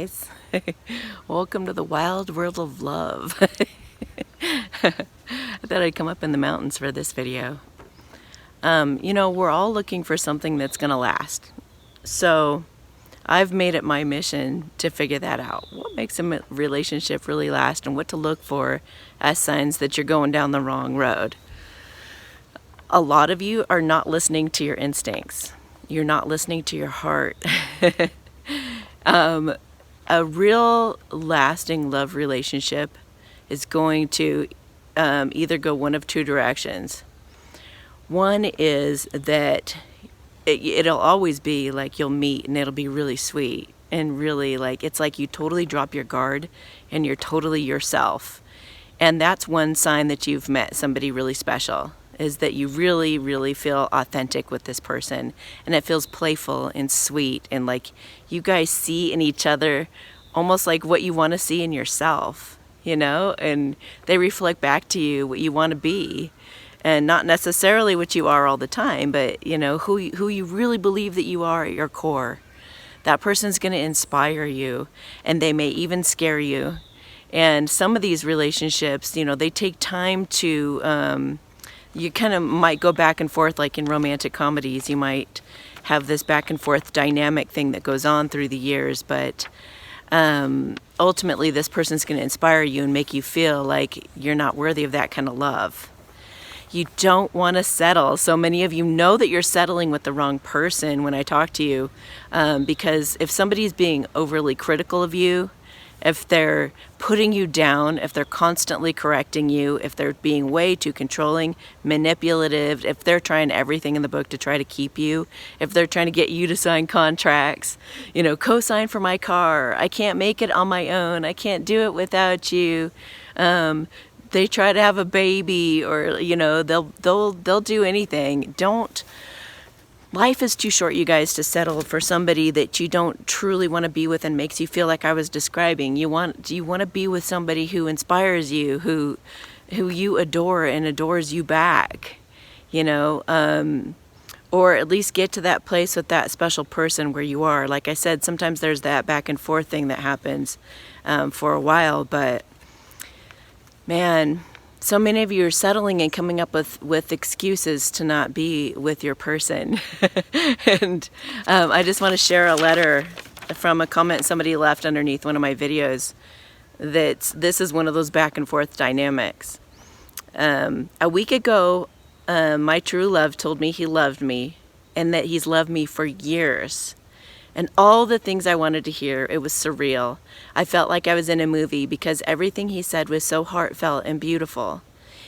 guys. Welcome to the wild world of love. I thought I'd come up in the mountains for this video. You know, we're all looking for something that's gonna last. So I've made it my mission to figure that out. What makes a relationship really last and what to look for as signs that you're going down the wrong road. A lot of you are not listening to your instincts. You're not listening to your heart. A real lasting love relationship is going to either go one of two directions. One is that it'll always be like you'll meet and it'll be really sweet and really like, it's like you totally drop your guard and you're totally yourself. And that's one sign that you've met somebody really special, is that you really, really feel authentic with this person. And it feels playful and sweet. And like you guys see in each other almost like what you want to see in yourself, you know? And they reflect back to you what you want to be. And not necessarily what you are all the time, but you know, who you really believe that you are at your core. That person's going to inspire you, and they may even scare you. And some of these relationships, you know, they take time to, you kind of might go back and forth like in romantic comedies. You might have this back and forth dynamic thing that goes on through the years, but ultimately this person's going to inspire you and make you feel like you're not worthy of that kind of love. You don't want to settle. So many of you know that you're settling with the wrong person when I talk to you, because if somebody's being overly critical of you, if they're putting you down, if they're constantly correcting you, if they're being way too controlling, manipulative, if they're trying everything in the book to try to keep you, if they're trying to get you to sign contracts, you know, co-sign for my car, I can't make it on my own, I can't do it without you. They try to have a baby, or you know, they'll do anything. Life is too short, you guys, to settle for somebody that you don't truly want to be with and makes you feel like I was describing. You want to be with somebody who inspires you, who you adore and adores you back, you know, or at least get to that place with that special person where you are. Like I said, sometimes there's that back and forth thing that happens for a while, but man, so many of you are settling and coming up with excuses to not be with your person. And I just want to share a letter from a comment somebody left underneath one of my videos that this is one of those back and forth dynamics. A week ago, my true love told me he loved me and that he's loved me for years. And all the things I wanted to hear, it was surreal. I felt like I was in a movie because everything he said was so heartfelt and beautiful.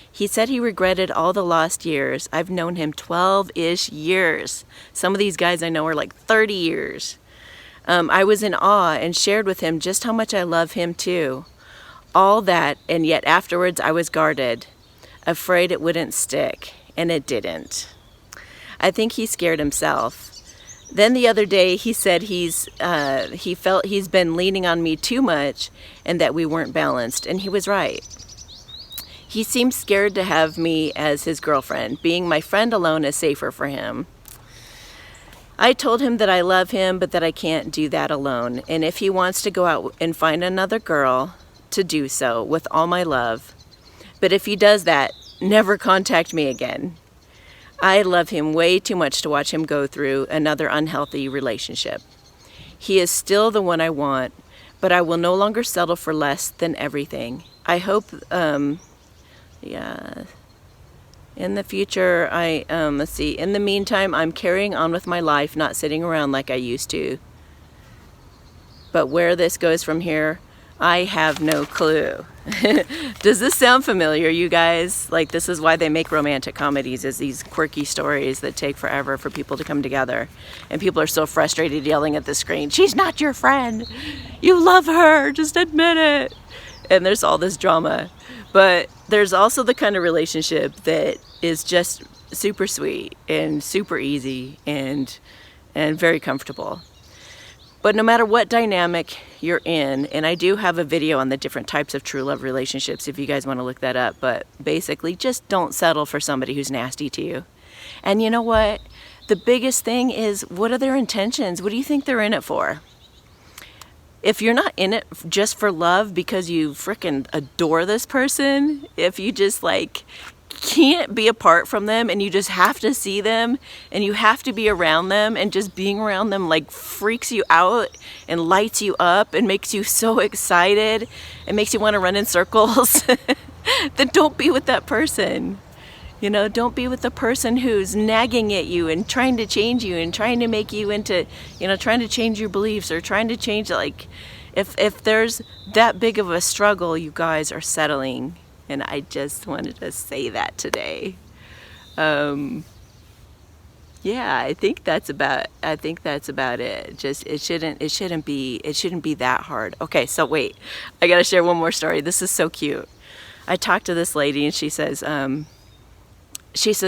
He said he regretted all the lost years. I've known him 12-ish years. Some of these guys I know are like 30 years. I was in awe and shared with him just how much I love him too. All that, and yet afterwards I was guarded, afraid it wouldn't stick, and it didn't. I think he scared himself. Then the other day he said he felt he's been leaning on me too much and that we weren't balanced, and he was right. He seemed scared to have me as his girlfriend. Being my friend alone is safer for him. I told him that I love him, but that I can't do that alone, and if he wants to go out and find another girl, to do so with all my love. But if he does that, never contact me again. I love him way too much to watch him go through another unhealthy relationship. He is still the one I want, but I will no longer settle for less than everything. I hope, in the future, in the meantime, I'm carrying on with my life, not sitting around like I used to. But where this goes from here, I have no clue. Does this sound familiar, you guys? Like, this is why they make romantic comedies, is these quirky stories that take forever for people to come together. And people are so frustrated yelling at the screen, she's not your friend. You love her, just admit it. And there's all this drama. But there's also the kind of relationship that is just super sweet and super easy and very comfortable. But no matter what dynamic you're in, and I do have a video on the different types of true love relationships if you guys want to look that up, but basically just don't settle for somebody who's nasty to you. And you know what? The biggest thing is, what are their intentions? What do you think they're in it for? if you're not in it just for love because you freaking adore this person, if you just like can't be apart from them and you just have to see them and you have to be around them, and just being around them like freaks you out and lights you up and makes you so excited and makes you want to run in circles, then don't be with that person. You know, don't be with the person who's nagging at you and trying to change you and trying to make you into, you know, trying to change your beliefs or trying to change, like, if there's that big of a struggle, you guys are settling. And I just wanted to say that today. Yeah, I think that's about it. Just it shouldn't be that hard. Okay, so wait. I got to share one more story. This is so cute. I talked to this lady and she says,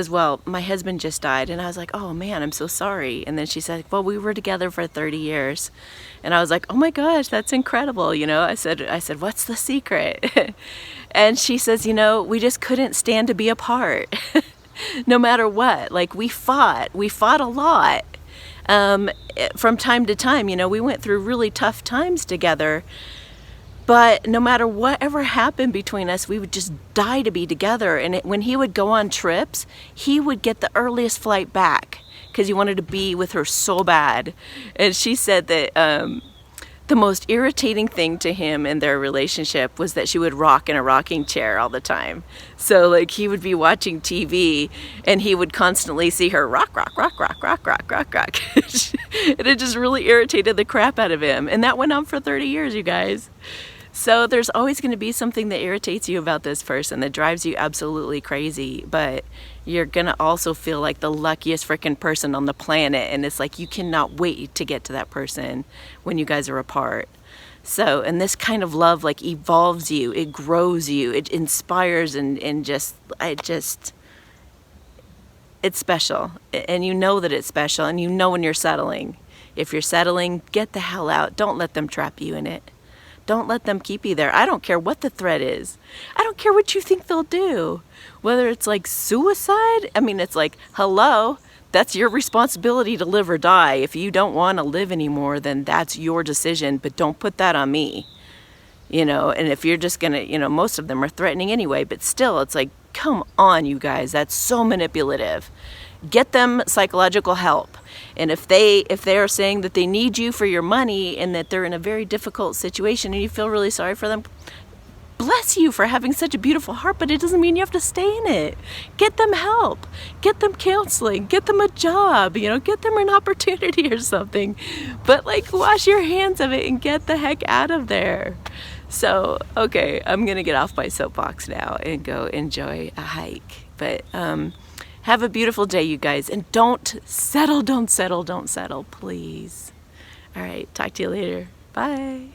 well, my husband just died. And I was like, oh man, I'm so sorry. And then she said, well, we were together for 30 years. And I was like, oh my gosh, that's incredible. You know, I said, what's the secret? And she says, you know, we just couldn't stand to be apart no matter what. Like we fought a lot. From time to time, you know, we went through really tough times together. But no matter whatever happened between us, we would just die to be together. And when he would go on trips, he would get the earliest flight back because he wanted to be with her so bad. And she said that the most irritating thing to him in their relationship was that she would rock in a rocking chair all the time. So like he would be watching TV and he would constantly see her rock, rock, rock, rock, rock, rock, rock, rock. And it just really irritated the crap out of him. And that went on for 30 years, you guys. So there's always going to be something that irritates you about this person that drives you absolutely crazy, but you're going to also feel like the luckiest freaking person on the planet, and it's like you cannot wait to get to that person when you guys are apart. So, and this kind of love like evolves you, it grows you, it inspires, and it's special. And you know that it's special, and you know when you're settling. If you're settling, get the hell out. Don't let them trap you in it. Don't let them keep you there. I don't care what the threat is. I don't care what you think they'll do. Whether it's like suicide, I mean, it's like, hello, that's your responsibility to live or die. If you don't want to live anymore, then that's your decision, but don't put that on me. You know, and if you're just gonna, you know, most of them are threatening anyway, but still, it's like, come on, you guys, that's so manipulative. Get them psychological help. And if they are saying that they need you for your money and that they're in a very difficult situation and you feel really sorry for them, bless you for having such a beautiful heart, but it doesn't mean you have to stay in it. Get them help. Get them counseling. Get them a job. You know, get them an opportunity or something. But like, wash your hands of it and get the heck out of there. So, okay, I'm going to get off my soapbox now and go enjoy a hike. But have a beautiful day, you guys. And don't settle, please. All right, talk to you later. Bye.